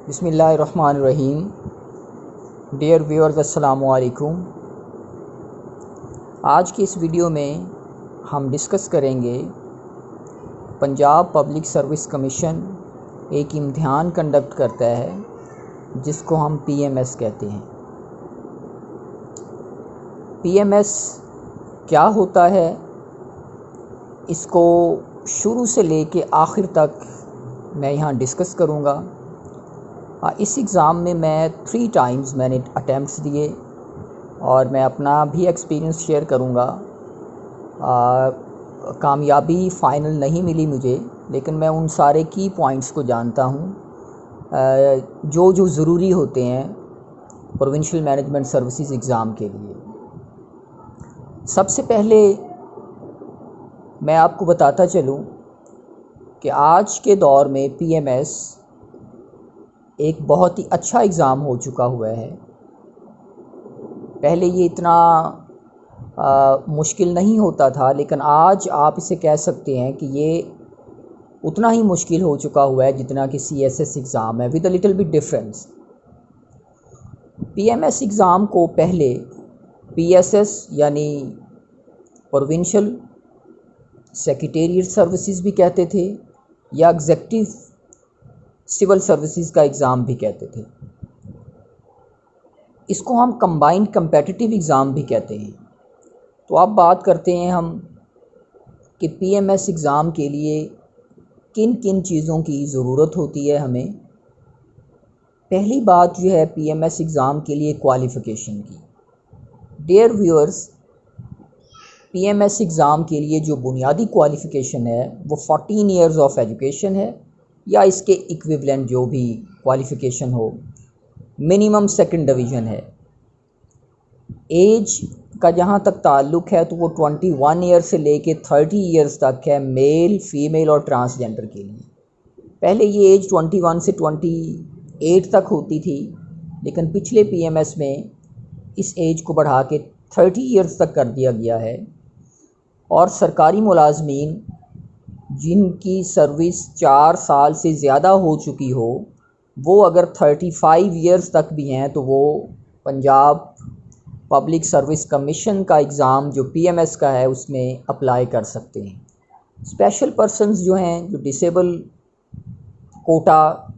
बिस्मिल्लाहिर्रहमानिर्रहीम। Dear viewers, अस्सलामु अलैकुम। आज की इस वीडियो में हम डिस्कस करेंगे पंजाब पब्लिक सर्विस कमीशन एक इम्तिहान कंडक्ट करता है जिसको हम पीएमएस कहते हैं। पीएमएस क्या होता है, इसको शुरू से लेके आखिर तक मैं यहाँ डिस्कस करूँगा। इस एग्ज़ाम में मैं 3 टाइम्स मैंने अटैम्प्ट्स दिए और मैं अपना भी एक्सपीरियंस शेयर करूँगा। कामयाबी फ़ाइनल नहीं मिली मुझे, लेकिन मैं उन सारे की पॉइंट्स को जानता हूँ जो जो ज़रूरी होते हैं प्रोविंशियल मैनेजमेंट सर्विसेज एग्ज़ाम के लिए। सबसे पहले मैं आपको बताता चलूँ कि आज के दौर में पीएमएस एक बहुत ही अच्छा एग्ज़ाम हो चुका हुआ है। पहले ये इतना मुश्किल नहीं होता था, लेकिन आज आप इसे कह सकते हैं कि ये उतना ही मुश्किल हो चुका हुआ है जितना कि सीएसएस एग्ज़ाम है, with a little bit difference. PMS exam को पहले पीएसएस यानी प्रोविंशियल सेक्रेटेरिएट सर्विसेज भी कहते थे या एग्जेक्टिव सिविल सर्विसेज का एग्ज़ाम भी कहते थे। इसको हम कंबाइंड कम्पेटिटिव एग्ज़ाम भी कहते हैं। तो अब बात करते हैं हम कि पीएमएस एग्ज़ाम के लिए किन किन चीज़ों की ज़रूरत होती है हमें। पहली बात जो है पीएमएस एग्ज़ाम के लिए क्वालिफ़िकेशन की। डियर व्यूअर्स, पीएमएस एग्ज़ाम के लिए जो बुनियादी क्वालिफ़िकेशन है वो 14 ईयर्स ऑफ एजुकेशन है या इसके इक्विवेलेंट जो भी क्वालिफ़िकेशन हो। मिनिमम सेकंड डिवीज़न है। एज का जहाँ तक ताल्लुक़ है तो वो 21 ईयर से लेके 30 ईयर्स तक है, मेल, फीमेल और ट्रांसजेंडर के लिए। पहले ये एज 21 से 28 तक होती थी, लेकिन पिछले पीएमएस में इस एज को बढ़ा के 30 ईयर्स तक कर दिया गया है। और सरकारी मुलाजमीन जिनकी सर्विस 4 साल से ज़्यादा हो चुकी हो, वो अगर 35 ईयर्स तक भी हैं तो वो पंजाब पब्लिक सर्विस कमीशन का एग्ज़ाम जो पीएमएस का है उसमें अप्लाई कर सकते हैं। स्पेशल पर्सन्स जो हैं, जो डिसेबल कोटा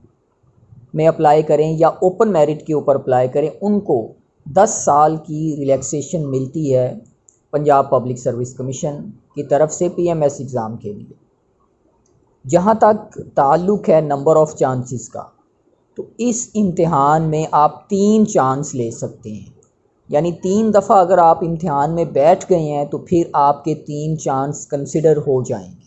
में अप्लाई करें या ओपन मेरिट के ऊपर अप्लाई करें, उनको 10 साल की रिलैक्सेशन मिलती है पंजाब पब्लिक सर्विस कमीशन की तरफ से पीएमएस एग्ज़ाम के लिए। जहाँ तक ताल्लुक़ है नंबर ऑफ़ चांसेस का, तो इस इम्तिहान में आप 3 चांस ले सकते हैं। यानी 3 दफ़ा अगर आप इम्तिहान में बैठ गए हैं तो फिर आपके 3 चांस कंसिडर हो जाएंगे।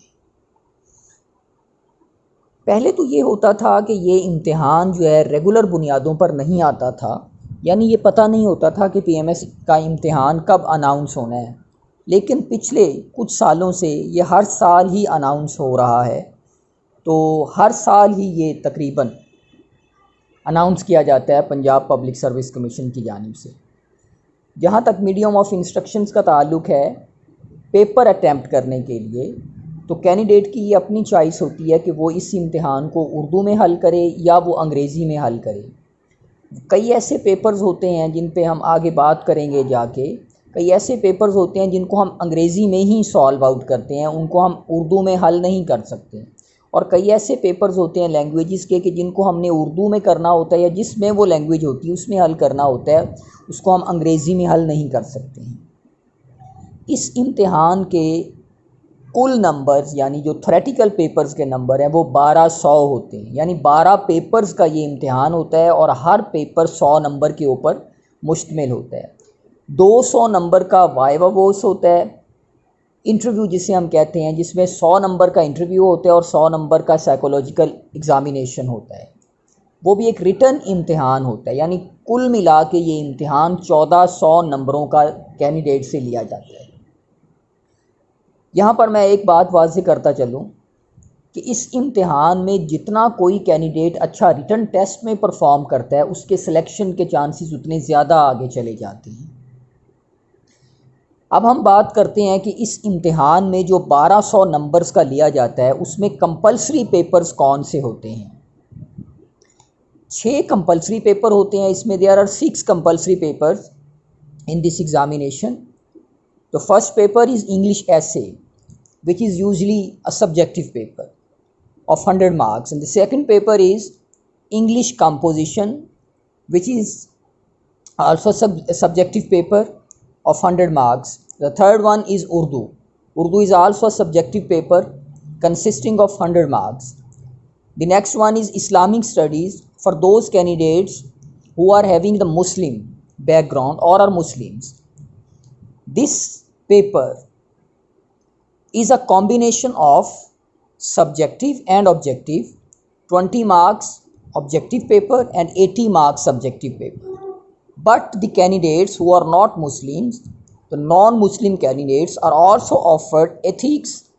पहले तो ये होता था कि ये इम्तिहान जो है रेगुलर बुनियादों पर नहीं आता था, यानी ये पता नहीं होता था कि पीएमएस का इम्तिहान कब अनाउंस होना है। लेकिन पिछले कुछ सालों से ये हर साल ही अनाउंस हो रहा है, तो हर साल ही ये तकरीबन अनाउंस किया जाता है पंजाब पब्लिक सर्विस कमीशन की जानिब से। जहाँ तक मीडियम ऑफ इंस्ट्रक्शंस का ताल्लुक़ है, पेपर अटैम्प्ट करने के लिए तो कैंडिडेट की ये अपनी चॉइस होती है कि वो इस इम्तिहान को उर्दू में हल करे या वो अंग्रेज़ी में हल करे। कई ऐसे पेपर्स होते हैं जिन पे हम आगे बात करेंगे जाके। कई ऐसे पेपर्स होते हैं जिनको हम अंग्रेज़ी में ही सॉल्व आउट करते हैं, उनको हम उर्दू में हल नहीं कर सकते। और कई ऐसे पेपर्स होते हैं लैंग्वेजेस के कि जिनको हमने उर्दू में करना होता है या जिसमें वो लैंग्वेज होती है उसमें हल करना होता है, उसको हम अंग्रेज़ी में हल नहीं कर सकते हैं। इस इम्तिहान के कुल नंबर्स यानी जो थ्योरेटिकल पेपर्स के नंबर हैं वो 1200 होते हैं। यानी 12 पेपर्स का ये इम्तिहान होता है और हर पेपर 100 नंबर के ऊपर मुश्तमिल होता है। 200 नंबर का वाइवा वॉइस होता है, इंटरव्यू जिसे हम कहते हैं, जिसमें 100 नंबर का इंटरव्यू होता है और 100 नंबर का साइकोलॉजिकल एग्ज़ामिनेशन होता है। वो भी एक रिटन इम्तिहान होता है। यानी कुल मिला के ये इम्तिहान 1400 नंबरों का कैंडिडेट से लिया जाता है। यहाँ पर मैं एक बात वाज़ेह करता चलूँ कि इस इम्तिहान में जितना कोई कैंडिडेट अच्छा रिटन टेस्ट में परफॉर्म करता है, उसके सिलेक्शन के चांसेस उतने ज़्यादा आगे चले जाते हैं। अब हम बात करते हैं कि इस इम्तिहान में जो 1200 नंबर्स का लिया जाता है उसमें कंपलसरी पेपर्स कौन से होते हैं। 6 कंपल्सरी पेपर होते हैं इसमें. There are 6 compulsory papers in this examination. The first paper is English essay, which is usually a subjective paper of 100 marks, and the second paper is English composition, which is also a subjective paper of 100 marks. The third one is Urdu. Urdu is also a subjective paper consisting of 100 marks. The next one is Islamic studies for those candidates who are having the Muslim background or are Muslims. This paper is a combination of subjective and objective, 20 marks objective paper and 80 marks subjective paper. But the candidates who are not Muslims, the non-Muslim candidates, are also offered ethics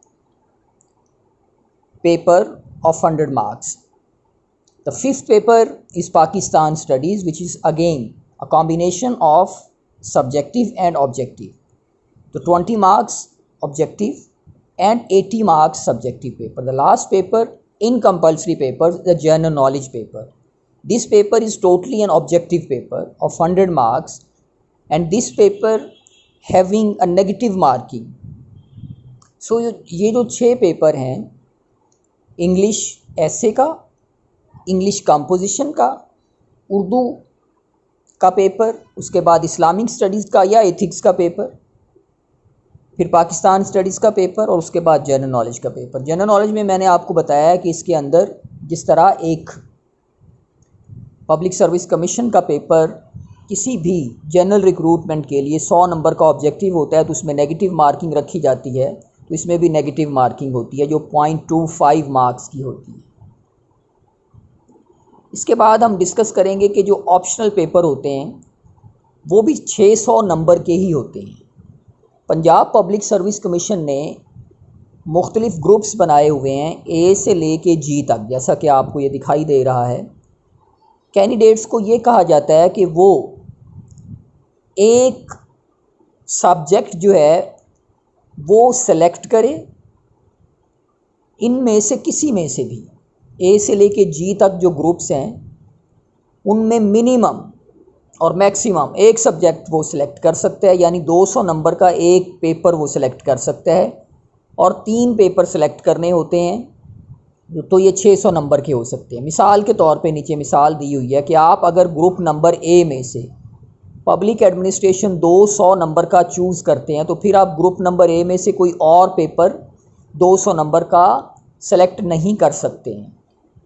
paper of 100 marks. The fifth paper is Pakistan studies, which is again a combination of subjective and objective. So 20 marks objective and 80 marks subjective paper. The last paper in compulsory papers, the general knowledge paper. This paper is totally an objective paper of 100 marks, and this paper having a negative marking. So ये जो 6 paper हैं, English ऐसे का, English composition का, उर्दू का paper, उसके बाद Islamic studies का या एथिक्स का पेपर, फिर पाकिस्तान स्टडीज़ का पेपर और उसके बाद जनरल नॉलेज का पेपर. जनरल नॉलेज में मैंने आपको बताया कि इसके अंदर जिस तरह एक पब्लिक सर्विस कमीशन का पेपर किसी भी जनरल रिक्रूटमेंट के लिए 100 नंबर का ऑब्जेक्टिव होता है तो उसमें नेगेटिव मार्किंग रखी जाती है, तो इसमें भी नेगेटिव मार्किंग होती है जो 0.25 मार्क्स की होती है. इसके बाद हम डिस्कस करेंगे कि जो ऑप्शनल पेपर होते हैं वो भी 600 नंबर के ही होते हैं. पंजाब पब्लिक सर्विस कमीशन ने मुख्तलिफ ग्रुप्स बनाए हुए हैं ए से ले के जी तक, जैसा कि आपको ये दिखाई दे रहा है. कैंडिडेट्स को ये कहा जाता है कि वो एक सब्जेक्ट जो है वो सेलेक्ट करे, इनमें से किसी में से भी ए से लेके जी तक जो ग्रुप्स हैं उनमें मिनिमम और मैक्सिमम एक सब्जेक्ट वो सिलेक्ट कर सकता है, यानी 200 नंबर का एक पेपर वो सिलेक्ट कर सकता है और 3 पेपर सिलेक्ट करने होते हैं तो ये 600 नंबर के हो सकते हैं. मिसाल के तौर पे नीचे मिसाल दी हुई है कि आप अगर ग्रुप नंबर ए में से पब्लिक एडमिनिस्ट्रेशन 200 नंबर का चूज़ करते हैं तो फिर आप ग्रुप नंबर ए में से कोई और पेपर 200 नंबर का सेलेक्ट नहीं कर सकते हैं.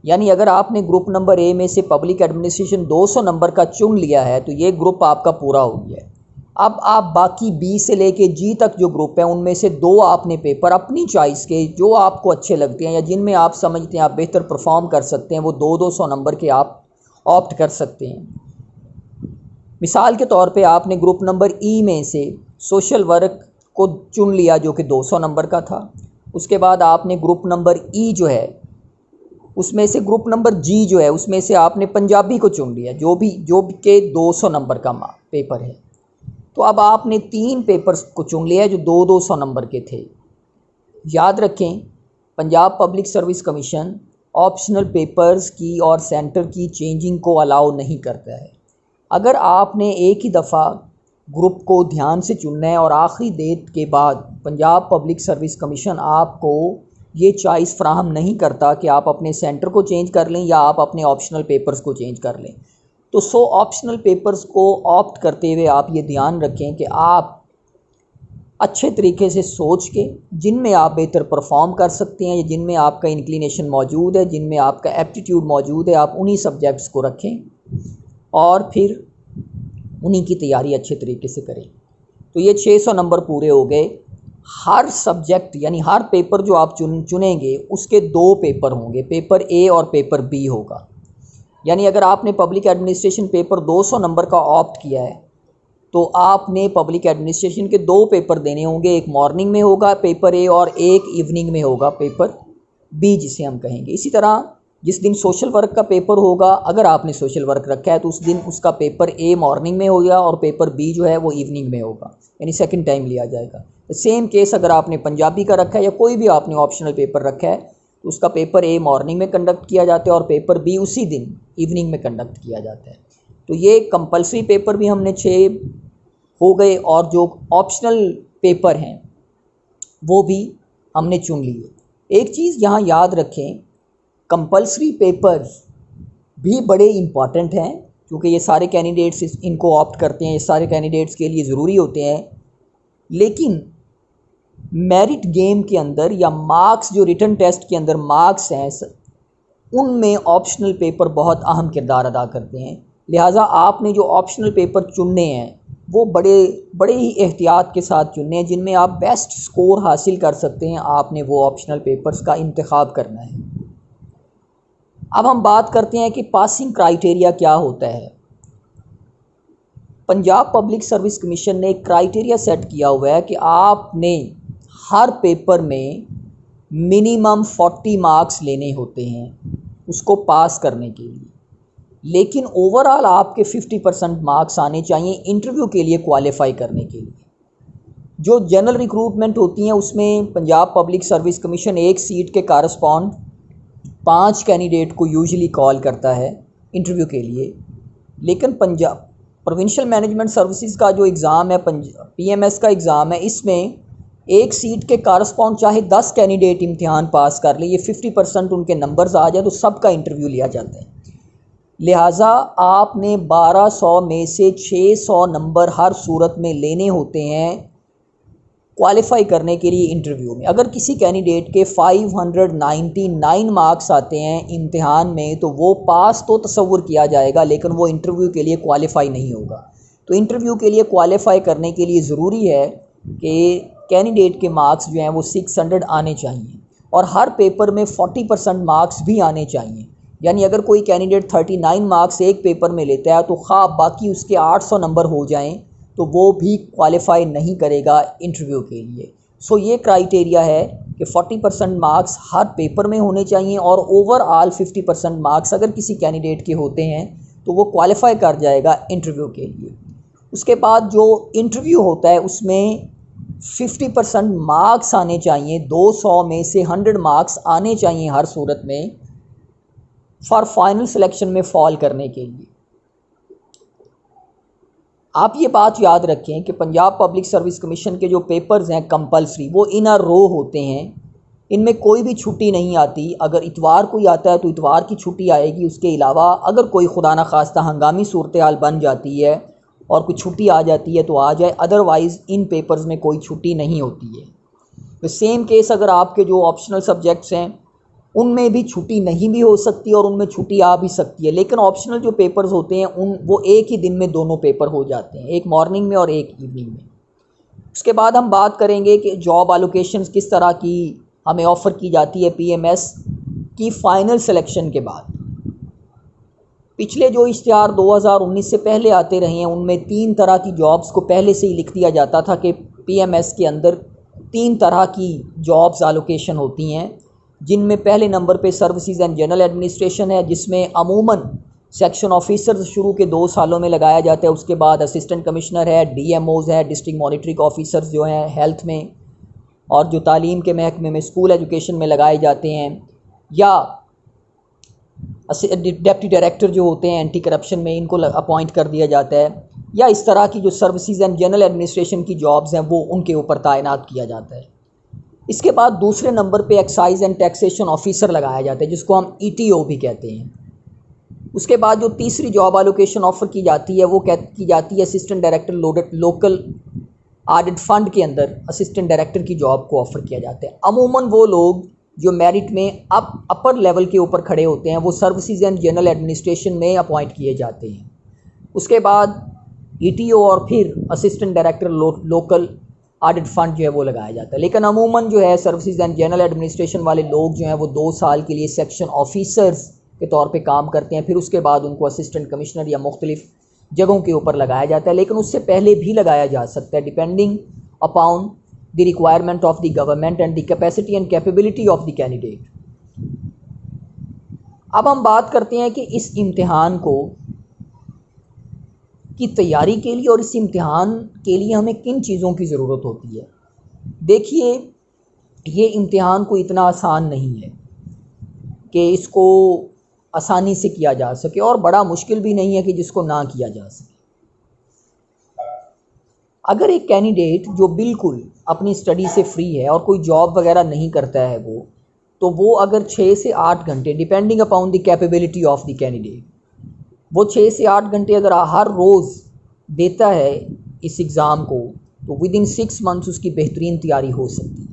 यानी अगर आपने ग्रुप नंबर ए में से पब्लिक एडमिनिस्ट्रेशन 200 नंबर का चुन लिया है तो ये ग्रुप आपका पूरा हो गया है. अब आप बाकी बी से लेके जी तक जो ग्रुप है उनमें से 2 आपने पेपर अपनी चॉइस के जो आपको अच्छे लगते हैं या जिनमें आप समझते हैं आप बेहतर परफॉर्म कर सकते हैं वो 200 नंबर के आप ऑप्ट कर सकते हैं. मिसाल के तौर पे आपने ग्रुप नंबर ई में से सोशल वर्क को चुन लिया जो कि 200 नंबर का था. उसके बाद आपने ग्रुप नंबर ई जो है उसमें से ग्रुप नंबर जी जो है उसमें से आपने पंजाबी को चुन लिया जो के 200 नंबर का पेपर है. तो अब आपने 3 पेपर्स को चुन लिया जो 200 नंबर के थे. याद रखें Punjab public service commission optional papers की और सेंटर की चेंजिंग को अलाउ नहीं करता है. अगर आपने एक ही दफ़ा ग्रुप को ध्यान से चुनना है और आखिरी डेट के बाद पंजाब पब्लिक सर्विस कमीशन आपको ये चॉइस फ्राहम नहीं करता कि आप अपने सेंटर को चेंज कर लें या आप अपने ऑप्शनल पेपर्स को चेंज कर लें, तो 100 ऑप्शनल पेपर्स को ऑप्ट करते हुए आप ये ध्यान रखें कि आप अच्छे तरीके से सोच के जिनमें आप बेहतर परफॉर्म कर सकते हैं या जिनमें आपका इंक्लिनेशन मौजूद है, जिनमें आपका एप्टीट्यूड मौजूद है, आप उन्हीं सब्जेक्ट्स को रखें और फिर उन्हीं की तैयारी अच्छे तरीके से करें. तो ये 600 नंबर पूरे हो गए. हर सब्जेक्ट यानी हर पेपर जो आप चुनेंगे उसके 2 पेपर होंगे, पेपर ए और पेपर बी होगा. यानी अगर आपने पब्लिक एडमिनिस्ट्रेशन पेपर 200 नंबर का ऑप्ट किया है तो आपने पब्लिक एडमिनिस्ट्रेशन के 2 पेपर देने होंगे, एक मॉर्निंग में होगा पेपर ए और एक इवनिंग में होगा पेपर बी जिसे हम कहेंगे. इसी तरह जिस दिन सोशल वर्क का पेपर होगा, अगर आपने सोशल वर्क रखा है तो उस दिन उसका पेपर ए मॉर्निंग में होगा और पेपर बी जो है वो इवनिंग में होगा, यानी सेकंड टाइम लिया जाएगा. सेम केस अगर आपने पंजाबी का रखा है या कोई भी आपने ऑप्शनल पेपर रखा है तो उसका पेपर ए मॉर्निंग में कंडक्ट किया जाता है और पेपर बी उसी दिन इवनिंग में कंडक्ट किया जाता है। तो ये कंपलसरी पेपर भी हमने 6 हो गए और जो ऑप्शनल पेपर हैं वो भी हमने चुन लिए। एक चीज़ यहाँ याद रखें, कंपलसरी पेपर भी बड़े इम्पॉर्टेंट हैं क्योंकि ये सारे कैंडिडेट्स इनको ऑप्ट करते हैं, ये सारे कैंडिडेट्स के लिए ज़रूरी होते हैं। लेकिन मेरिट गेम के अंदर या मार्क्स जो रिटन टेस्ट के अंदर मार्क्स हैं उनमें ऑप्शनल पेपर बहुत अहम किरदार अदा करते हैं। लिहाजा आपने जो ऑप्शनल पेपर चुनने हैं वो बड़े ही एहतियात के साथ चुनने हैं, जिनमें आप बेस्ट स्कोर हासिल कर सकते हैं। आपने वो ऑप्शनल पेपर्स का इंतखाब करना है। अब हम बात करते हैं कि पासिंग क्राइटेरिया क्या होता है। पंजाब पब्लिक सर्विस कमीशन ने एक क्राइटेरिया सेट किया हुआ है कि आपने हर पेपर में मिनिमम 40 मार्क्स लेने होते हैं उसको पास करने के लिए, लेकिन ओवरऑल आपके 50% मार्क्स आने चाहिए इंटरव्यू के लिए क्वालिफाई करने के लिए। जो जनरल रिक्रूटमेंट होती हैं उसमें पंजाब पब्लिक सर्विस कमीशन एक सीट के कारस्पॉन्ड 5 कैंडिडेट को यूजुअली कॉल करता है इंटरव्यू के लिए। लेकिन पंजाब प्रोविंशियल मैनेजमेंट सर्विसेज का जो एग्ज़ाम है, PMS का एग्ज़ाम है, इसमें एक सीट के कारस्पॉन्ड चाहे 10 कैंडिडेट इम्तिहान पास कर ले, ये 50% उनके नंबर्स आ जाए तो सबका इंटरव्यू लिया जाता है। लिहाजा आपने 1200 में से 600 नंबर हर सूरत में लेने होते हैं क्वालिफाई करने के लिए इंटरव्यू में। अगर किसी कैंडिडेट के 599 मार्क्स आते हैं इम्तिहान में तो वो पास तो तसव्वुर किया जाएगा, लेकिन वो इंटरव्यू के लिए क्वालिफाई नहीं होगा। तो इंटरव्यू के लिए क्वालिफाई करने के लिए ज़रूरी है कि कैंडिडेट के मार्क्स जो हैं वो 600 आने चाहिए और हर पेपर में 40% मार्क्स भी आने चाहिए। यानी अगर कोई कैंडिडेट 39 मार्क्स एक पेपर में लेता है तो खा बाकी उसके 800 नंबर हो जाएं तो वो भी क्वालिफाई नहीं करेगा इंटरव्यू के लिए। सो ये क्राइटेरिया है कि 40% मार्क्स हर पेपर में होने चाहिए और ओवरऑल 50% मार्क्स अगर किसी कैंडिडेट के होते हैं तो वो क्वालिफाई कर जाएगा इंटरव्यू के लिए। उसके बाद जो इंटरव्यू होता है उसमें 50% मार्क्स आने चाहिए, 200 में से 100 मार्क्स आने चाहिए हर सूरत में फॉर फाइनल सिलेक्शन में फॉल करने के लिए। आप ये बात याद रखें कि पंजाब पब्लिक सर्विस कमीशन के जो पेपर्स हैं कंपलसरी वो इन अ रो होते हैं, इनमें कोई भी छुट्टी नहीं आती। अगर इतवार कोई आता है तो इतवार की छुट्टी आएगी, उसके अलावा अगर कोई खुदा न खास्ता हंगामी सूरत हाल बन जाती है और कोई छुट्टी आ जाती है तो आ जाए, अदरवाइज़ इन पेपर्स में कोई छुट्टी नहीं होती है। तो सेम केस अगर आपके जो ऑप्शनल सब्जेक्ट्स हैं उनमें भी छुट्टी नहीं भी हो सकती और उनमें छुट्टी आ भी सकती है, लेकिन ऑप्शनल जो पेपर्स होते हैं वो एक ही दिन में दोनों पेपर हो जाते हैं, एक मॉर्निंग में और एक इवनिंग में। उसके बाद हम बात करेंगे कि जॉब एलोकेशंस किस तरह की हमें ऑफ़र की जाती है PMS की फ़ाइनल सिलेक्शन के बाद। पिछले जो इश्तिहार 2019 से पहले आते रहे हैं उनमें 3 तरह की जॉब्स को पहले से ही लिख दिया जाता था कि PMS के अंदर 3 तरह की जॉब्स एलोकेशन होती हैं, जिनमें पहले नंबर पे सर्विसेज एंड जनरल एडमिनिस्ट्रेशन है, जिसमें अमूमन सेक्शन ऑफिसर्स शुरू के 2 सालों में लगाया जाता है। उसके बाद असिस्टेंट कमिश्नर है, DMOs है, डिस्ट्रिक्ट मॉनिटरिंग ऑफिसर्स जो हैं हेल्थ में, और जो तालीम के महकमे में स्कूल एजुकेशन में लगाए जाते हैं, या डिप्टी डायरेक्टर जो होते हैं एंटी करप्शन में, इनको अपॉइंट कर दिया जाता है, या इस तरह की जो सर्विसेज एंड जनरल एडमिनिस्ट्रेशन की जॉब्स हैं वो उनके ऊपर तैनात किया जाता है। इसके बाद दूसरे नंबर पे एक्साइज एंड टैक्सेशन ऑफिसर लगाया जाता है, जिसको हम ETO भी कहते हैं। उसके बाद जो तीसरी जॉब एलोकेशन ऑफ़र की जाती है वो की जाती है assistant director local audit fund के अंदर असिस्टेंट डायरेक्टर की जॉब को ऑफ़र किया जाता है। अमूमन वो लोग जो मेरिट में अपर लेवल के ऊपर खड़े होते हैं वो सर्विसेज एंड जनरल एडमिनिस्ट्रेशन में अपॉइंट किए जाते हैं। उसके बाद ETO और फिर assistant director local audit fund जो है वो लगाया जाता है। लेकिन अमूमन जो है सर्विसेज एंड जनरल एडमिनिस्ट्रेशन वाले लोग जो हैं वो 2 साल के लिए सेक्शन ऑफिसर्स के तौर पे काम करते हैं, फिर उसके बाद उनको असिस्टेंट कमिश्नर या मुख्तलिफ जगहों के ऊपर लगाया जाता है, लेकिन उससे पहले भी लगाया जा सकता है depending upon the requirement of the government and the capacity and capability of the candidate. अब हम बात करते हैं कि इस इम्तिहान की तैयारी के लिए और इस इम्तिहान के लिए हमें किन चीज़ों की ज़रूरत होती है। देखिए, ये इम्तिहान कोई इतना आसान नहीं है। कि इसको आसानी से किया जा सके, और बड़ा मुश्किल भी नहीं है कि जिसको ना किया जा सके। अगर एक कैंडिडेट जो बिल्कुल अपनी स्टडी से फ्री है और कोई जॉब वगैरह नहीं करता है तो वो अगर 6 से 8 घंटे, depending upon the capability of the candidate, वो 6 से 8 घंटे अगर हर रोज़ देता है इस एग्ज़ाम को, तो विद इन 6 मंथ्स उसकी बेहतरीन तैयारी हो सकती है।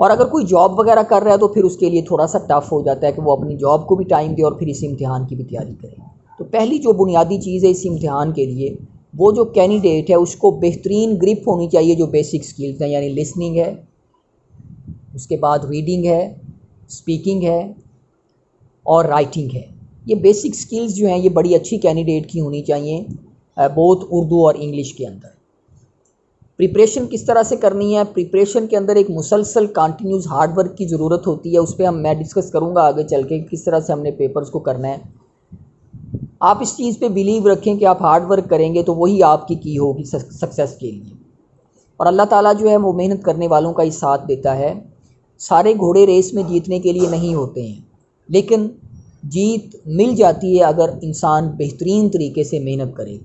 और अगर कोई जॉब वगैरह कर रहा है तो फिर उसके लिए थोड़ा सा टफ हो जाता है कि वो अपनी जॉब को भी टाइम दे और फिर इस इम्तिहान की भी तैयारी करे। तो पहली जो बुनियादी चीज़ है इस इम्तिहान के लिए, वो जो कैंडिडेट है उसको बेहतरीन ग्रिप होनी चाहिए जो बेसिक स्किल्स हैं, यानी लिसनिंग है, उसके बाद रीडिंग है, स्पीकिंग है और राइटिंग है। ये बेसिक स्किल्स जो हैं ये बड़ी अच्छी कैंडिडेट की होनी चाहिए, बोथ उर्दू और इंग्लिश के अंदर। प्रिपरेशन किस तरह से करनी है? प्रिपरेशन के अंदर एक मुसलसल कंटिन्यूस हार्ड वर्क की ज़रूरत होती है। उस पर मैं डिस्कस करूँगा आगे चल के किस तरह से हमने पेपर्स को करना है। आप इस चीज़ पे बिलीव रखें कि आप हार्ड वर्क करेंगे तो वही आपकी की होगी सक्सेस के लिए, और अल्लाह ताला जो है वो मेहनत करने वालों का ही साथ देता है। सारे घोड़े रेस में जीतने के लिए नहीं होते हैं, लेकिन जीत मिल जाती है अगर इंसान बेहतरीन तरीके से मेहनत करे।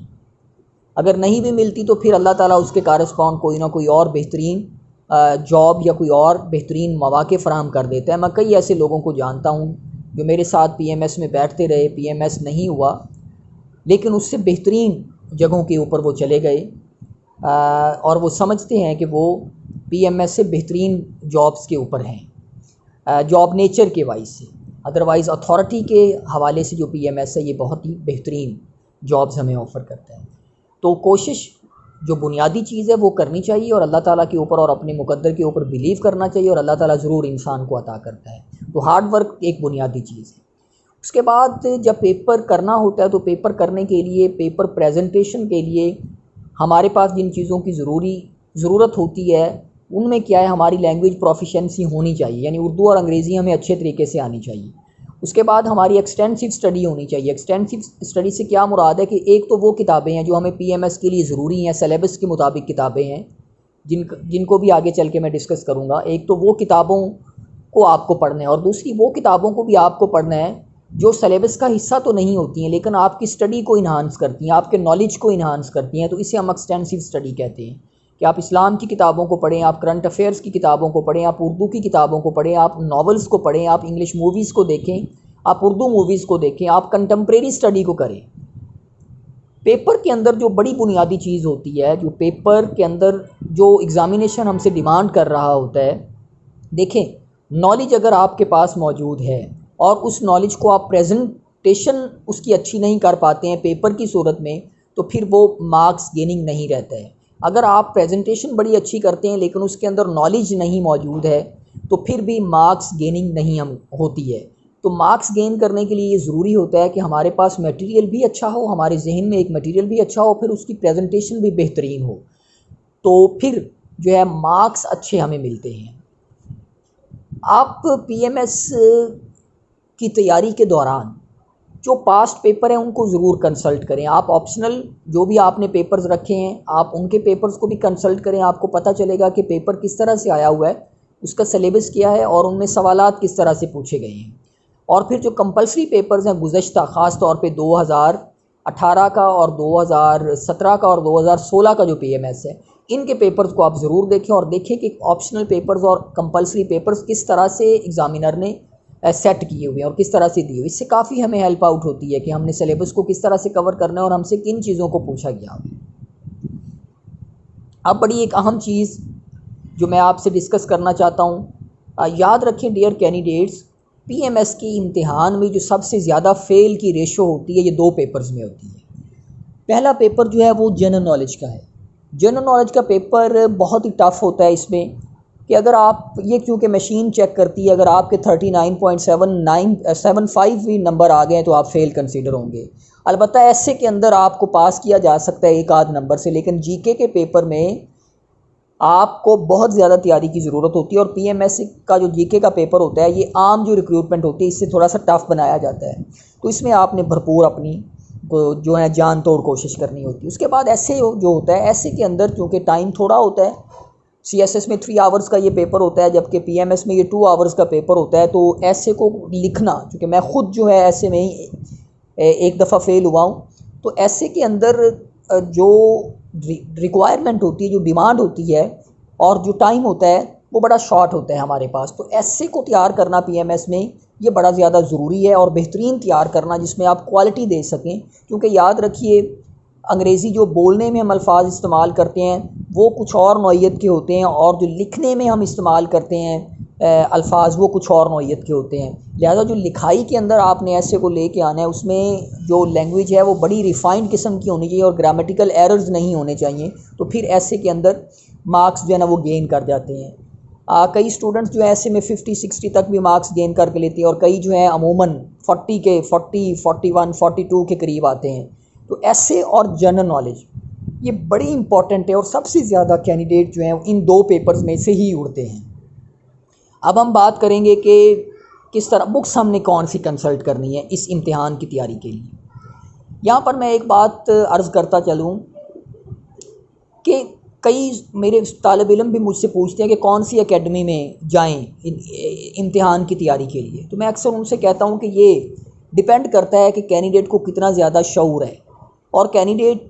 अगर नहीं भी मिलती तो फिर अल्लाह ताला उसके कारस्पॉन्ड कोई ना कोई और बेहतरीन जॉब या कोई और बेहतरीन मौके फ़राहम कर देता है। मैं कई ऐसे लोगों को जानता हूँ जो मेरे साथ पीएमएस में बैठते रहे, पीएमएस नहीं हुआ, लेकिन उससे बेहतरीन जगहों के ऊपर वो चले गए और वो समझते हैं कि वो पीएमएस से बेहतरीन जॉब्स के ऊपर हैं, जॉब नेचर के वाइज से। अदरवाइज़ अथॉरिटी के हवाले से जो पीएमएस है ये बहुत ही बेहतरीन जॉब्स हमें ऑफ़र करता है। तो कोशिश जो बुनियादी चीज़ है वो करनी चाहिए और अल्लाह ताला के ऊपर और अपने मुकद्दर के ऊपर बिलीव करना चाहिए, और अल्लाह ताला ज़रूर इंसान को अता करता है। तो हार्ड वर्क एक बुनियादी चीज़ है। उसके बाद जब पेपर करना होता है तो पेपर करने के लिए, पेपर प्रेजेंटेशन के लिए हमारे पास जिन चीज़ों की ज़रूरत होती है उनमें क्या है, हमारी लैंग्वेज प्रोफिशेंसी होनी चाहिए, यानी उर्दू और अंग्रेज़ी हमें अच्छे तरीके से आनी चाहिए। उसके बाद हमारी एक्सटेंसिव स्टडी होनी चाहिए। एक्सटेंसिव स्टडी से क्या मुराद है कि एक तो वो किताबें हैं जो हमें पीएमएस के लिए ज़रूरी हैं, सिलेबस के मुताबिक किताबें हैं जिनको भी आगे चल के मैं डिस्कस करूँगा। एक तो वो किताबों को आपको पढ़ना है और दूसरी वो किताबों को भी आपको पढ़ना है जो सिलेबस का हिस्सा तो नहीं होती हैं लेकिन आपकी स्टडी को इन्हांस करती हैं, आपके नॉलेज को इन्हांस करती हैं। तो इसे हम एक्सटेंसिव स्टडी कहते हैं कि आप इस्लाम की किताबों को पढ़ें, आप करंट अफेयर्स की किताबों को पढ़ें, आप उर्दू की किताबों को पढ़ें, आप नॉवेल्स को पढ़ें, आप इंग्लिश मूवीज़ को देखें, आप उर्दू मूवीज़ को देखें, आप कंटेम्प्रेरी स्टडी को करें। पेपर के अंदर जो बड़ी बुनियादी चीज़ होती है, जो पेपर के अंदर जो एग्ज़ामिनेशन हमसे डिमांड कर रहा होता है, देखें नॉलेज अगर आपके पास मौजूद है और उस नॉलेज को आप प्रेजेंटेशन उसकी अच्छी नहीं कर पाते हैं पेपर की सूरत में, तो फिर वो मार्क्स गेनिंग नहीं रहता है। अगर आप प्रेजेंटेशन बड़ी अच्छी करते हैं लेकिन उसके अंदर नॉलेज नहीं मौजूद है तो फिर भी मार्क्स गेनिंग नहीं होती है। तो मार्क्स गेन करने के लिए ये ज़रूरी होता है कि हमारे पास मटेरियल भी अच्छा हो, हमारे जहन में एक मटेरियल भी अच्छा हो, फिर उसकी प्रेजेंटेशन भी बेहतरीन हो, तो फिर जो है मार्क्स अच्छे हमें मिलते हैं। आप पीएमएस की तैयारी के दौरान जो पास्ट पेपर हैं उनको ज़रूर कंसल्ट करें। आप ऑप्शनल जो भी आपने पेपर्स रखे हैं आप उनके पेपर्स को भी कंसल्ट करें। आपको पता चलेगा कि पेपर किस तरह से आया हुआ है, उसका सिलेबस क्या है और उनमें सवालात किस तरह से पूछे गए हैं। और फिर जो कंपल्सरी पेपर्स हैं गुज़श्ता ख़ास तौर पे 2018 का और 2017 का और 2016 का जो पीएमएस है, इनके पेपर्स को आप ज़रूर देखें और देखें कि ऑप्शनल पेपर्स और कंपल्सरी पेपर्स किस तरह से एग्ज़ामिनर ने सेट किए हुए हैं और किस तरह से दिए हुए। इससे काफ़ी हमें हेल्प आउट होती है कि हमने सिलेबस को किस तरह से कवर करना है और हमसे किन चीज़ों को पूछा गया। अब बड़ी एक अहम चीज़ जो मैं आपसे डिस्कस करना चाहता हूँ, याद रखें डियर कैंडिडेट्स, पीएमएस की इम्तिहान में जो सबसे ज़्यादा फेल की रेशो होती है ये 2 पेपर्स में होती है। पहला पेपर जो है वो जनरल नॉलेज का है। जनरल नॉलेज का पेपर बहुत ही टफ़ होता है इसमें कि अगर आप ये क्योंकि मशीन चेक करती है, अगर आपके 39.75 भी नंबर आ गए तो आप फेल कंसीडर होंगे। अलबत्ता ऐसे के अंदर आपको पास किया जा सकता है एक आध नंबर से, लेकिन जीके के पेपर में आपको बहुत ज़्यादा तैयारी की ज़रूरत होती है। और पीएमएस का जो जीके का पेपर होता है ये आम जो रिक्रूटमेंट होती है इससे थोड़ा सा टफ़ बनाया जाता है, तो इसमें आपने भरपूर अपनी जो है जान तोड़ कोशिश करनी होती है। उसके बाद ऐसे जो होता है, ऐसे के अंदर चूँकि टाइम थोड़ा होता है, CSS में 3 आवर्स का ये पेपर होता है, जबकि PMS में ये 2 आवर्स का पेपर होता है। तो ऐसे को लिखना, क्योंकि मैं ख़ुद जो है ऐसे में ही एक दफ़ा फ़ेल हुआ हूँ, तो ऐसे के अंदर जो रिक्वायरमेंट होती है, जो डिमांड होती है और जो टाइम होता है वो बड़ा शॉर्ट होता है हमारे पास। तो ऐसे को तैयार करना PMS में ये बड़ा ज़्यादा ज़रूरी है, और बेहतरीन तैयार करना जिसमें आप क्वालिटी दे सकें। क्योंकि याद रखिए, अंग्रेज़ी जो बोलने में हम अल्फाज इस्तेमाल करते हैं वो कुछ और नौइयत के होते हैं, और जो लिखने में हम इस्तेमाल करते हैं अल्फाज वो कुछ और नौइयत के होते हैं। लिहाजा जो लिखाई के अंदर आपने ऐसे को लेके आना है, उसमें जो लैंग्वेज है वो बड़ी रिफ़ाइंड किस्म की होनी चाहिए और ग्रामेटिकल एरर्स नहीं होने चाहिए। तो फिर ऐसे के अंदर मार्क्स जो है ना वो गेन कर जाते हैं। कई स्टूडेंट्स जो है ऐसे में 50-60 तक भी मार्क्स गेन करके लेते हैं, और कई जो है अमूमन 40, 41, 42 के करीब आते हैं। तो ऐसे और जनरल नॉलेज ये बड़ी इंपॉर्टेंट है, और सबसे ज़्यादा कैंडिडेट जो हैं इन 2 पेपर्स में से ही उड़ते हैं। अब हम बात करेंगे कि किस तरह बुक्स हमने कौन सी कंसल्ट करनी है इस इम्तिहान की तैयारी के लिए। यहाँ पर मैं एक बात अर्ज़ करता चलूँ कि कई मेरे तालिब इल्म भी मुझसे पूछते हैं कि कौन सी एकेडमी में जाएं इम्तिहान की तैयारी के लिए। तो मैं अक्सर उनसे कहता हूँ कि ये डिपेंड करता है कि कैंडिडेट को कितना ज़्यादा शऊर है और कैंडिडेट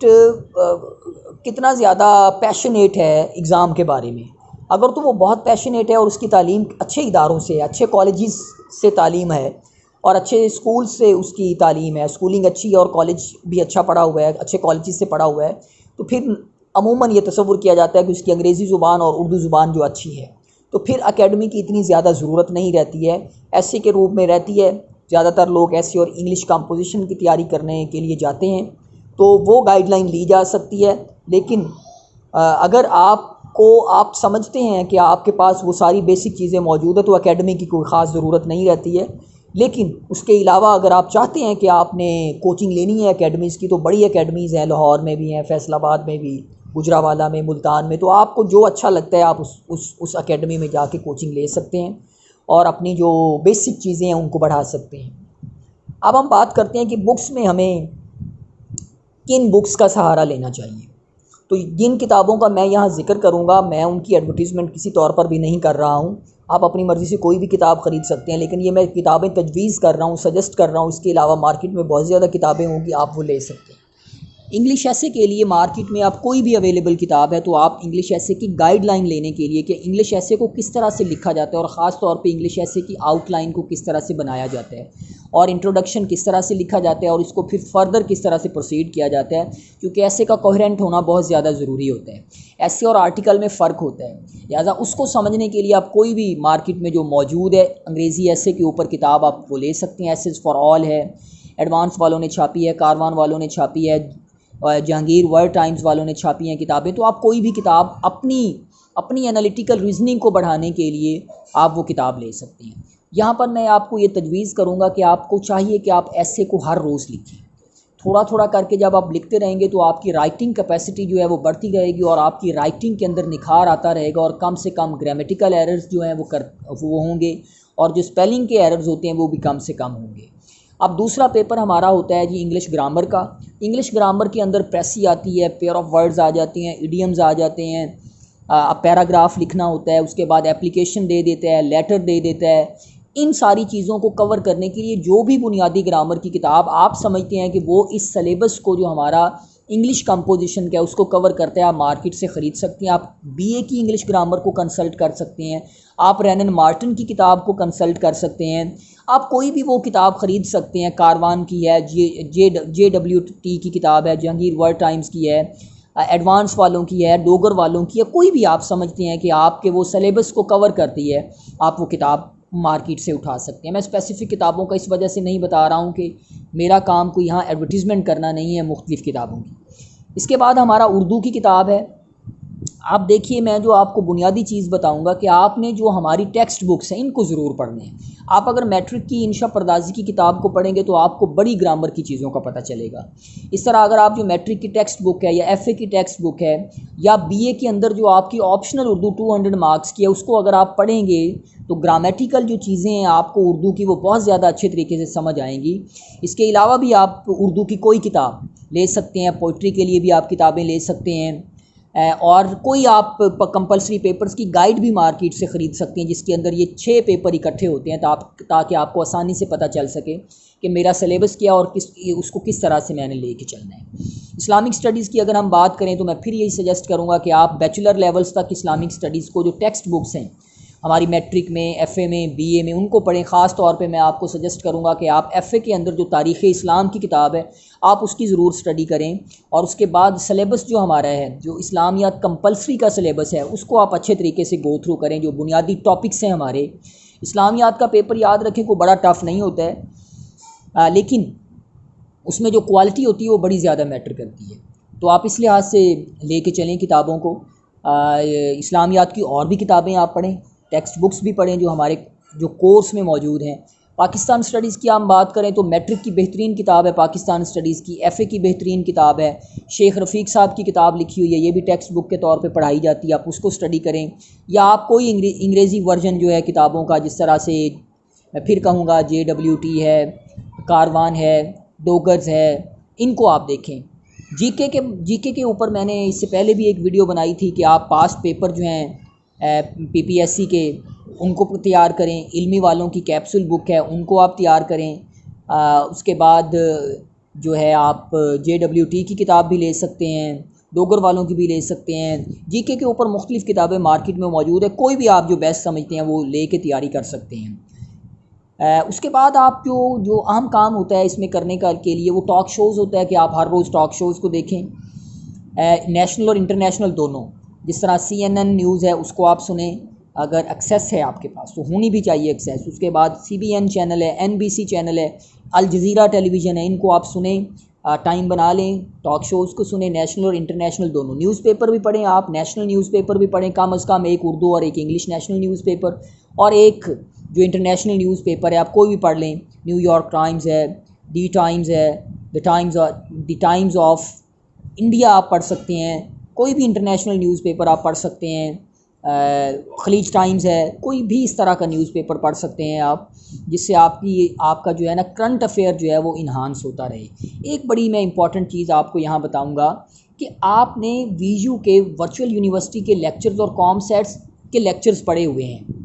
कितना ज़्यादा पैशनेट है एग्ज़ाम के बारे में। अगर तो वो बहुत पैशनेट है और उसकी तालीम अच्छे इदारों से, अच्छे कॉलेजेस से तालीम है और अच्छे स्कूल से उसकी तालीम है, स्कूलिंग अच्छी है और कॉलेज भी अच्छा पढ़ा हुआ है, अच्छे कॉलेजेस से पढ़ा हुआ है, तो फिर अमूमन ये तसव्वुर किया जाता है कि उसकी अंग्रेज़ी ज़ुबान और उर्दू ज़ुबान जो अच्छी है, तो फिर एकेडमी की इतनी ज़्यादा ज़रूरत नहीं रहती है। ऐसे के रूप में रहती है, ज़्यादातर लोग ऐसे और इंग्लिश कंपोजिशन की तैयारी करने के लिए जाते हैं, तो वो गाइडलाइन ली जा सकती है। लेकिन अगर आप समझते हैं कि आपके पास वो सारी बेसिक चीज़ें मौजूद है, तो एकेडमी की कोई ख़ास ज़रूरत नहीं रहती है। लेकिन उसके अलावा अगर आप चाहते हैं कि आपने कोचिंग लेनी है एकेडमीज़ की, तो बड़ी एकेडमीज़ हैं, लाहौर में भी हैं, फैसलाबाद में भी, गुजरावाला में, मुल्तान में। तो आपको जो अच्छा लगता है आप उस एकेडमी में जाके कोचिंग ले सकते हैं और अपनी जो बेसिक चीज़ें हैं उनको बढ़ा सकते हैं। अब हम बात करते हैं कि बुक्स में हमें किन बुक्स का सहारा लेना चाहिए। तो जिन किताबों का मैं यहाँ ज़िक्र करूँगा, मैं उनकी एडवर्टीज़मेंट किसी तौर पर भी नहीं कर रहा हूँ। आप अपनी मर्ज़ी से कोई भी किताब ख़रीद सकते हैं, लेकिन ये मैं किताबें तजवीज़ कर रहा हूँ, सजेस्ट कर रहा हूँ। इसके अलावा मार्केट में बहुत ज़्यादा किताबें होंगी, आप वो ले सकते हैं। इंग्लिश ऐसे के लिए मार्केट में आप कोई भी अवेलेबल किताब है, तो आप इंग्लिश ऐसे की गाइडलाइन लेने के लिए कि इंग्लिश ऐसे को किस तरह से लिखा जाता है और ख़ास तौर पे इंग्लिश ऐसे की आउटलाइन को किस तरह से बनाया जाता है और इंट्रोडक्शन किस तरह से लिखा जाता है और इसको फिर फर्दर किस तरह से प्रोसीड किया जाता है, क्योंकि ऐसे का कोहेरेंट होना बहुत ज़्यादा ज़रूरी होता है। ऐसे और आर्टिकल में फ़र्क होता है, लिहाजा उसको समझने के लिए आप कोई भी मार्केट में जो मौजूद है अंग्रेज़ी ऐसे के ऊपर किताब आप वो ले सकते हैं। एसेस फॉर ऑल है, एडवांस वालों ने छापी है, कारवान वालों ने छापी है, जहांगीर वर्ल्ड टाइम्स वालों ने छापी हैं किताबें। तो आप कोई भी किताब अपनी एनालिटिकल रीजनिंग को बढ़ाने के लिए आप वो किताब ले सकते हैं। यहाँ पर मैं आपको ये तजवीज़ करूँगा कि आपको चाहिए कि आप ऐसे को हर रोज़ लिखें। थोड़ा थोड़ा करके जब आप लिखते रहेंगे तो आपकी राइटिंग कैपेसिटी जो है वो बढ़ती रहेगी और आपकी राइटिंग के अंदर निखार आता रहेगा और कम से कम ग्रामेटिकल एरर्स जो हैं वो होंगे और जो स्पेलिंग के एरर्स होते हैं वो भी कम से कम होंगे। अब दूसरा पेपर हमारा होता है जी इंग्लिश ग्रामर का। इंग्लिश ग्रामर के अंदर प्रेसी आती है, पेयर ऑफ वर्ड्स आ जाती हैं, इडियम्स आ जाते हैं, पैराग्राफ लिखना होता है, उसके बाद एप्लीकेशन दे देता है, लेटर दे देता है। इन सारी चीज़ों को कवर करने के लिए जो भी बुनियादी ग्रामर की किताब आप समझते हैं कि वो इस सिलेबस को जो हमारा इंग्लिश कंपोजिशन का है उसको कवर करता है, आप मार्केट से ख़रीद सकते हैं। आप BA की इंग्लिश ग्रामर को कंसल्ट कर सकते हैं, आप रैनन मार्टिन की किताब को कंसल्ट कर सकते हैं, आप कोई भी वो किताब ख़रीद सकते हैं। कारवान की है, JWT की किताब है, जहांगीर वर्ल्ड टाइम्स की है, एडवांस वालों की है, डोगर वालों की है, कोई भी आप समझते हैं कि आपके वो सिलेबस को कवर करती है, आप वो किताब मार्केट से उठा सकते हैं। मैं स्पेसिफ़िक किताबों का इस वजह से नहीं बता रहा हूँ कि मेरा काम कोई यहाँ एडवर्टीज़मेंट करना नहीं है मुख्तलिफ़ किताबों की। इसके बाद हमारा उर्दू की किताब है। आप देखिए, मैं जो आपको बुनियादी चीज़ बताऊंगा कि आपने जो हमारी टेक्स्ट बुक्स हैं इनको ज़रूर पढ़ने हैं। आप अगर मैट्रिक की इंशा पर्दाजी की किताब को पढ़ेंगे तो आपको बड़ी ग्रामर की चीज़ों का पता चलेगा। इस तरह अगर आप जो मैट्रिक की टेक्स्ट बुक है या FA की टेक्स्ट बुक है या BA के अंदर जो आपकी ऑप्शनल उर्दू 200 मार्क्स की है उसको अगर आप पढ़ेंगे तो ग्रामेटिकल जो चीज़ें हैं आपको उर्दू की वो बहुत ज़्यादा अच्छे तरीके से समझ आएंगी। इसके अलावा भी आप उर्दू की कोई किताब ले सकते हैं, पोइट्री के लिए भी आप किताबें ले सकते हैं, और कोई आप कंपलसरी पेपर्स की गाइड भी मार्केट से ख़रीद सकते हैं जिसके अंदर ये 6 पेपर इकट्ठे होते हैं ताकि आपको आसानी से पता चल सके कि मेरा सिलेबस क्या और उसको किस तरह से मैंने लेके चलना है। इस्लामिक स्टडीज़ की अगर हम बात करें तो मैं फिर यही सजेस्ट करूँगा कि आप बैचलर लेवल्स तक इस्लामिक स्टडीज़ को जो टेक्स्ट बुक्स हैं हमारी मैट्रिक में, एफ़ए में, बीए में, उनको पढ़ें। ख़ास तौर पे मैं आपको सजेस्ट करूँगा कि आप एफ़ए के अंदर जो तारीख़ इस्लाम की किताब है आप उसकी ज़रूर स्टडी करें। और उसके बाद सिलेबस जो हमारा है, जो इस्लामियात कंपलसरी का सिलेबस है, उसको आप अच्छे तरीके से गो थ्रू करें। जो बुनियादी टॉपिक्स हैं हमारे इस्लामियात का पेपर, याद रखें, को बड़ा टफ़ नहीं होता है, लेकिन उसमें जो क्वालिटी होती है वो बड़ी ज़्यादा मैटर करती है। तो आप इस लिहाज से लेके चलें किताबों को। इस्लामियात की और भी किताबें आप पढ़ें, टेक्स्ट बुक्स भी पढ़ें जो हमारे जो कोर्स में मौजूद हैं। पाकिस्तान स्टडीज़ की हम बात करें तो मैट्रिक की बेहतरीन किताब है पाकिस्तान स्टडीज़ की, एफ़ए की बेहतरीन किताब है, शेख रफ़ीक साहब की किताब लिखी हुई है, ये भी टेक्स्ट बुक के तौर पे पढ़ाई जाती है, आप उसको स्टडी करें। या आप कोई अंग्रेज़ी वर्जन जो है किताबों का, जिस तरह से मैं फिर कहूँगा JWT है, कारवान है, डोगर्स है, इनको आप देखें। जीके के ऊपर मैंने इससे पहले भी एक वीडियो बनाई थी कि आप पास्ट पेपर जो हैं PPSC के उनको तैयार करें। इल्मी वालों की कैप्सूल बुक है, उनको आप तैयार करें। उसके बाद जो है आप JWT की किताब भी ले सकते हैं, डोगर वालों की भी ले सकते हैं। जीके के ऊपर मुख्तलिफ़ किताबें मार्केट में मौजूद है, कोई भी आप जो बेस्ट समझते हैं वो ले कर तैयारी कर सकते हैं। उसके बाद आप जो अहम काम होता है इसमें करने का के लिए वो टॉक शोज़ होता है कि आप हर रोज़ टॉक शोज़ को देखें, नेशनल और इंटरनेशनल दोनों। जिस तरह CNN न्यूज़ है उसको आप सुने, अगर एक्सेस है आपके पास तो होनी भी चाहिए एक्सेस। उसके बाद CBN चैनल है, NBC चैनल है, अल जज़ीरा टेलीविज़न है, इनको आप सुने, टाइम बना लें, टॉक शोज़ को सुने, नेशनल और इंटरनेशनल दोनों। न्यूज़पेपर भी पढ़ें आप, नेशनल न्यूज़पेपर भी पढ़ें, कम अज़ कम एक उर्दू और एक इंग्लिश नेशनल न्यूज़पेपर, और एक जो इंटरनेशनल न्यूज़पेपर है आप कोई भी पढ़ लें। न्यूयॉर्क टाइम्स है, दी टाइम्स है, द टाइम्स ऑफ इंडिया आप पढ़ सकते हैं, कोई भी इंटरनेशनल न्यूज़पेपर आप पढ़ सकते हैं। खलीज टाइम्स है, कोई भी इस तरह का न्यूज़पेपर पढ़ सकते हैं आप, जिससे आपका जो है ना करंट अफेयर जो है वो इन्हांस होता रहे। एक बड़ी मैं इंपॉर्टेंट चीज़ आपको यहाँ बताऊँगा कि आपने VU के वर्चुअल यूनिवर्सिटी के लेक्चर्स और कॉमसेट्स के लेक्चर्स पढ़े हुए हैं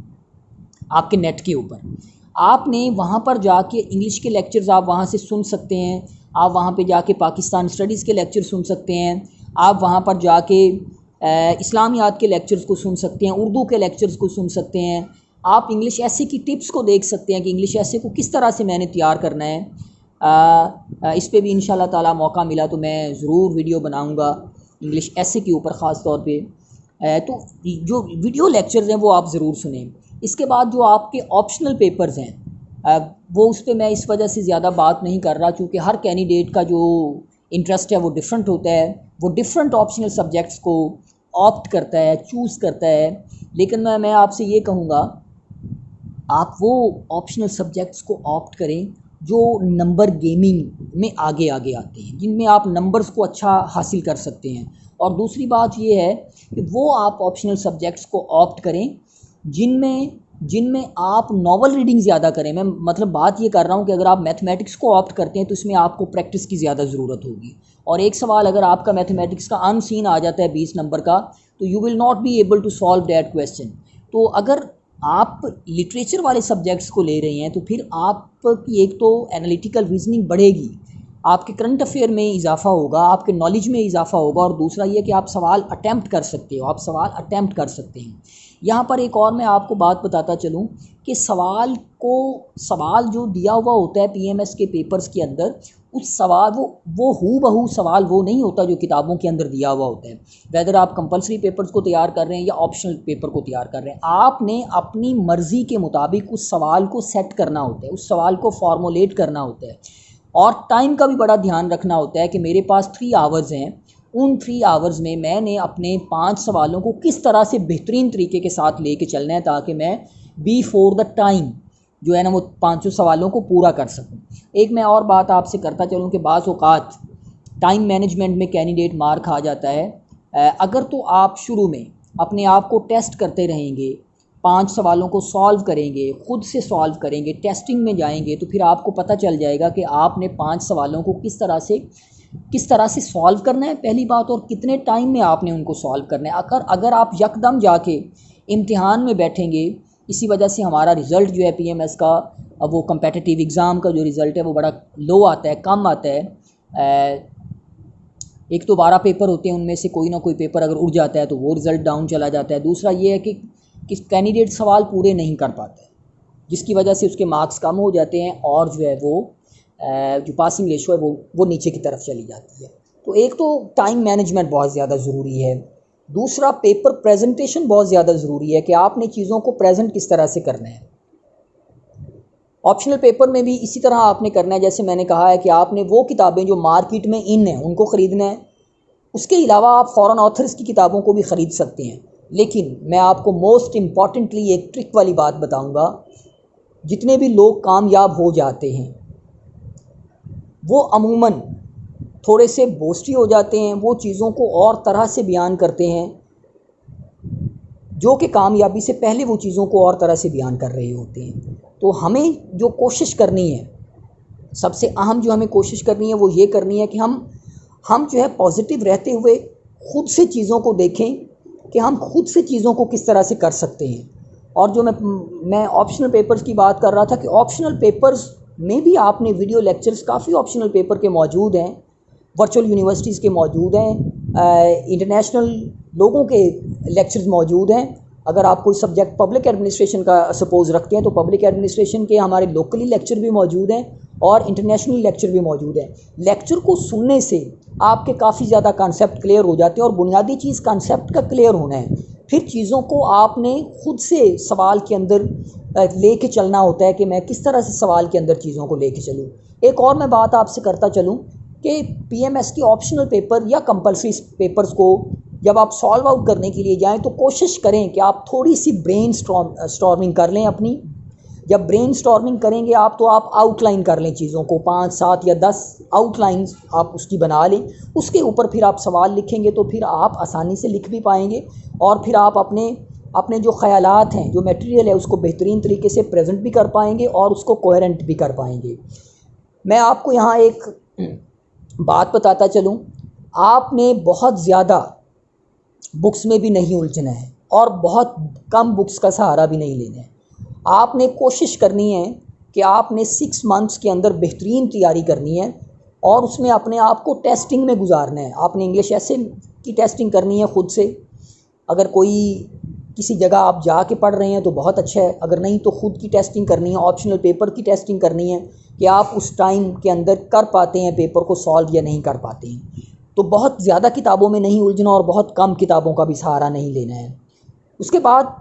आपके नेट के ऊपर। आपने वहाँ पर जाके इंग्लिश के लेक्चर्स आप वहाँ से सुन सकते हैं, आप वहाँ पे जाके पाकिस्तान स्टडीज़ के लेक्चर सुन सकते हैं, आप वहाँ पर जाके इस्लामियात के लेक्चर्स को सुन सकते हैं, उर्दू के लेक्चर्स को सुन सकते हैं। आप इंग्लिश एसे की टिप्स को देख सकते हैं कि इंग्लिश एसे को किस तरह से मैंने तैयार करना है। इस पे भी इंशाल्लाह ताला मौका मिला तो मैं ज़रूर वीडियो बनाऊँगा इंग्लिश एसे के ऊपर ख़ास तौर पे। तो जो वीडियो लेक्चर्स हैं वो आप ज़रूर सुनें। इसके बाद जो आपके ऑप्शनल पेपर्स हैं वो उस पर मैं इस वजह से ज़्यादा बात नहीं कर रहा क्योंकि हर कैंडिडेट का जो इंटरेस्ट है वो डिफरेंट होता है, वो डिफरेंट ऑप्शनल सब्जेक्ट्स को ऑप्ट करता है, चूज़ करता है। लेकिन मैं आपसे ये कहूँगा आप वो ऑप्शनल सब्जेक्ट्स को ऑप्ट करें जो नंबर गेमिंग में आगे आगे आते हैं, जिनमें आप नंबर्स को अच्छा हासिल कर सकते हैं। और दूसरी बात ये है कि वो आप ऑप्शनल सब्जेक्ट्स को ऑप्ट करें जिनमें आप नॉवल रीडिंग ज़्यादा करें। मैं मतलब बात ये कर रहा हूँ कि अगर आप मैथमेटिक्स को ऑप्ट करते हैं तो इसमें आपको प्रैक्टिस की ज़्यादा ज़रूरत होगी। और एक सवाल अगर आपका मैथमेटिक्स का अनसीन आ जाता है 20 नंबर का तो you will not be able to solve that question. तो अगर आप लिटरेचर वाले सब्जेक्ट्स को ले रहे हैं तो फिर आपकी एक तो एनालिटिकल रीजनिंग बढ़ेगी, आपके करंट अफेयर में इजाफा होगा, आपके नॉलेज में इजाफा होगा, और दूसरा ये कि आप सवाल अटैम्प्ट कर सकते हो, आप सवाल अटैम्प्ट कर सकते हैं। यहाँ पर एक और मैं आपको बात बताता चलूँ कि सवाल जो दिया हुआ होता है PMS के पेपर्स के अंदर, उस सवाल वो हू बहू सवाल वो नहीं होता जो किताबों के अंदर दिया हुआ होता है। वेदर आप कंपलसरी पेपर्स को तैयार कर रहे हैं या ऑप्शनल पेपर को तैयार कर रहे हैं, आपने अपनी मर्ज़ी के मुताबिक उस सवाल को सेट करना होता है, उस सवाल को फॉर्मुलेट करना होता है। और टाइम का भी बड़ा ध्यान रखना होता है कि मेरे पास 3 आवर्स हैं, उन 3 आवर्स में मैंने अपने 5 सवालों को किस तरह से बेहतरीन तरीके के साथ लेके चलना है ताकि मैं बिफोर द टाइम जो है ना वो 5 सवालों को पूरा कर सकूं। एक मैं और बात आपसे करता चलूं कि बाज़ औक़ात टाइम मैनेजमेंट में कैंडिडेट मार खा जाता है। अगर तो आप शुरू में अपने आप को टेस्ट करते रहेंगे, 5 सवालों को सॉल्व करेंगे, ख़ुद से सॉल्व करेंगे, टेस्टिंग में जाएंगे, तो फिर आपको पता चल जाएगा कि आपने 5 सवालों को किस तरह से किस तरह से सॉल्व करना है पहली बात, और कितने टाइम में आपने उनको सॉल्व करना है। अगर आप यकदम जाके इम्तिहान में बैठेंगे, इसी वजह से हमारा रिज़ल्ट जो है पीएमएस का, अब वो कम्पेटिटिव एग्ज़ाम का जो रिज़ल्ट है वो बड़ा लो आता है, कम आता है। एक तो 12 पेपर होते हैं, उनमें से कोई ना कोई पेपर अगर उड़ जाता है तो वो रिज़ल्ट डाउन चला जाता है। दूसरा ये है कि कैंडिडेट सवाल पूरे नहीं कर पाता है, जिसकी वजह से उसके मार्क्स कम हो जाते हैं और जो है वो जो पासिंग रेशो है वो नीचे की तरफ चली जाती है। तो एक तो टाइम मैनेजमेंट बहुत ज़्यादा ज़रूरी है। दूसरा पेपर प्रेजेंटेशन बहुत ज़्यादा ज़रूरी है कि आपने चीज़ों को प्रेजेंट किस तरह से करना है। ऑप्शनल पेपर में भी इसी तरह आपने करना है, जैसे मैंने कहा है कि आपने वो किताबें जो मार्केट में इन हैं उनको ख़रीदना है। उसके अलावा आप फॉरेन ऑथर्स की किताबों को भी ख़रीद सकते हैं। लेकिन मैं आपको मोस्ट इम्पॉर्टेंटली एक ट्रिक वाली बात बताऊंगा। जितने भी लोग कामयाब हो जाते हैं वो अमूमन थोड़े से बोस्टी हो जाते हैं, वो चीज़ों को और तरह से बयान करते हैं जो कि कामयाबी से पहले वो चीज़ों को और तरह से बयान कर रहे होते हैं। तो हमें जो कोशिश करनी है, सबसे अहम जो हमें कोशिश करनी है वो ये करनी है कि हम जो है पॉजिटिव रहते हुए ख़ुद से चीज़ों को देखें कि हम खुद से चीज़ों को किस तरह से कर सकते हैं। और जो मैं ऑप्शनल पेपर्स की बात कर रहा था कि ऑप्शनल पेपर्स में भी आपने वीडियो लेक्चर्स काफ़ी ऑप्शनल पेपर के मौजूद हैं, वर्चुअल यूनिवर्सिटीज़ के मौजूद हैं, इंटरनेशनल लोगों के लेक्चर्स मौजूद हैं। अगर आप कोई सब्जेक्ट पब्लिक एडमिनिस्ट्रेशन का सपोज़ रखते हैं तो पब्लिक एडमिनिस्ट्रेशन के हमारे लोकली लेक्चर भी मौजूद हैं और इंटरनेशनल लेक्चर भी मौजूद हैं। लेक्चर को सुनने से आपके काफ़ी ज़्यादा कॉन्सेप्ट क्लियर हो जाते हैं और बुनियादी चीज़ कॉन्सेप्ट का क्लियर होना है। फिर चीज़ों को आपने खुद से सवाल के अंदर लेके चलना होता है कि मैं किस तरह से सवाल के अंदर चीज़ों को लेके चलूँ। एक और मैं बात आपसे करता चलूँ कि पीएमएस की ऑप्शनल पेपर या कंपल्सरी पेपर्स को जब आप सॉल्व आउट करने के लिए जाएं तो कोशिश करें कि आप थोड़ी सी ब्रेन स्टॉर्मिंग कर लें अपनी। जब ब्रेन स्टॉर्मिंग करेंगे आप तो आप आउटलाइन कर लें चीज़ों को, 5, 7 या 10 आउटलाइंस आप उसकी बना लें। उसके ऊपर फिर आप सवाल लिखेंगे तो फिर आप आसानी से लिख भी पाएंगे और फिर आप अपने जो ख़यालात हैं, जो मटेरियल है, उसको बेहतरीन तरीके से प्रेजेंट भी कर पाएंगे और उसको कोहेरेंट भी कर पाएंगे। मैं आपको यहाँ एक बात बताता चलूँ, आपने बहुत ज़्यादा बुक्स में भी नहीं उलझना है और बहुत कम बुक्स का सहारा भी नहीं लेना है। आपने कोशिश करनी है कि आपने 6 मंथ्स के अंदर बेहतरीन तैयारी करनी है और उसमें अपने आप को टेस्टिंग में गुजारना है। आपने इंग्लिश ऐसे की टेस्टिंग करनी है खुद से। अगर कोई किसी जगह आप जाके पढ़ रहे हैं तो बहुत अच्छा है, अगर नहीं तो ख़ुद की टेस्टिंग करनी है। ऑप्शनल पेपर की टेस्टिंग करनी है कि आप उस टाइम के अंदर कर पाते हैं पेपर को सॉल्व या नहीं कर पाते हैं। तो बहुत ज़्यादा किताबों में नहीं उलझना और बहुत कम किताबों का भी सहारा नहीं लेना है। उसके बाद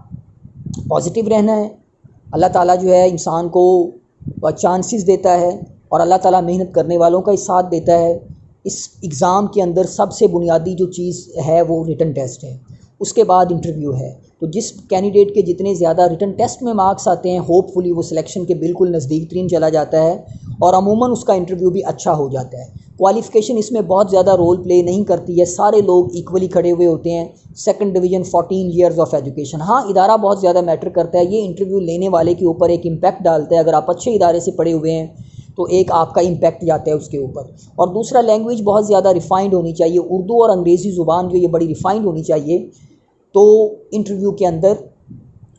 पॉजिटिव रहना है। अल्लाह ताला जो है इंसान को चांसेस देता है और अल्लाह ताला मेहनत करने वालों का ही साथ देता है। इस एग्ज़ाम के अंदर सबसे बुनियादी जो चीज़ है वो रिटन टेस्ट है, उसके बाद इंटरव्यू है। तो जिस कैंडिडेट के जितने ज़्यादा रिटन टेस्ट में मार्क्स आते हैं, होपफुली वो सिलेक्शन के बिल्कुल नज़दीक तरीन चला जाता है और अमूमन उसका इंटरव्यू भी अच्छा हो जाता है। क्वालिफ़िकेशन इसमें बहुत ज़्यादा रोल प्ले नहीं करती है, सारे लोग इक्वली खड़े हुए होते हैं। Second division, 14 years of education. हाँ, इदारा बहुत ज़्यादा मैटर करता है, ये इंटरव्यू लेने वाले के ऊपर एक इम्पैक्ट डालता है। अगर आप अच्छे इदारे से पढ़े हुए हैं तो एक आपका इम्पैक्ट जाता है उसके ऊपर। और दूसरा, लैंग्वेज बहुत ज़्यादा रिफ़ाइंड होनी चाहिए। उर्दू और अंग्रेज़ी ज़ुबान जो ये बड़ी रिफ़ाइंड होनी चाहिए, तो इंटरव्यू के अंदर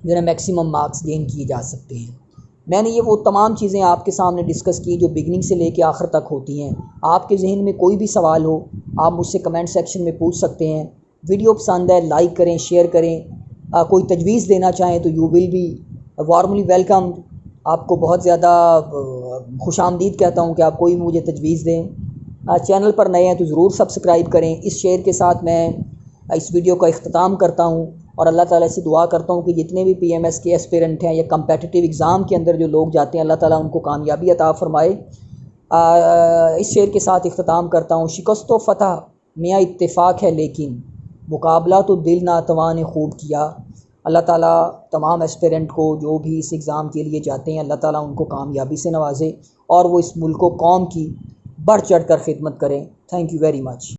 जो है मैक्सिमम मार्क्स गेन किए जा सकते हैं। मैंने ये वो तमाम चीज़ें आपके सामने डिस्कस की जो बिगनिंग से लेके आखिर तक होती हैं। आपके जहन में कोई भी सवाल हो आप मुझसे कमेंट सेक्शन में पूछ सकते हैं। वीडियो पसंद है लाइक करें, शेयर करें। कोई तजवीज़ देना चाहें तो you will be warmly welcome. आपको बहुत ज़्यादा खुशामदीद कहता हूँ कि आप कोई मुझे तजवीज़ दें। चैनल पर नए हैं तो ज़रूर सब्सक्राइब करें। इस शेयर के साथ मैं इस वीडियो का इख्तिताम करता हूँ और अल्लाह ताला से दुआ करता हूँ कि जितने भी पीएमएस के एस्पिरेंट हैं या कम्पेटिटिव एग्ज़ाम के अंदर जो लोग जाते हैं, अल्लाह ताला उनको कामयाबी अता फ़रमाए। इस शेर के साथ इख्तिताम करता हूँ। शिकस्त व फ़तह मियाँ इत्तेफ़ाक है लेकिन मुकाबला तो दिल नातवा ने खूब किया। अल्लाह ताला तमाम एस्पिरेंट को जो भी इस एग्ज़ाम के लिए जाते हैं, अल्लाह ताला उनको कामयाबी से नवाजे और वो इस मुल्क को कौम की बढ़ चढ़ कर खिदमत करें। Thank you very much.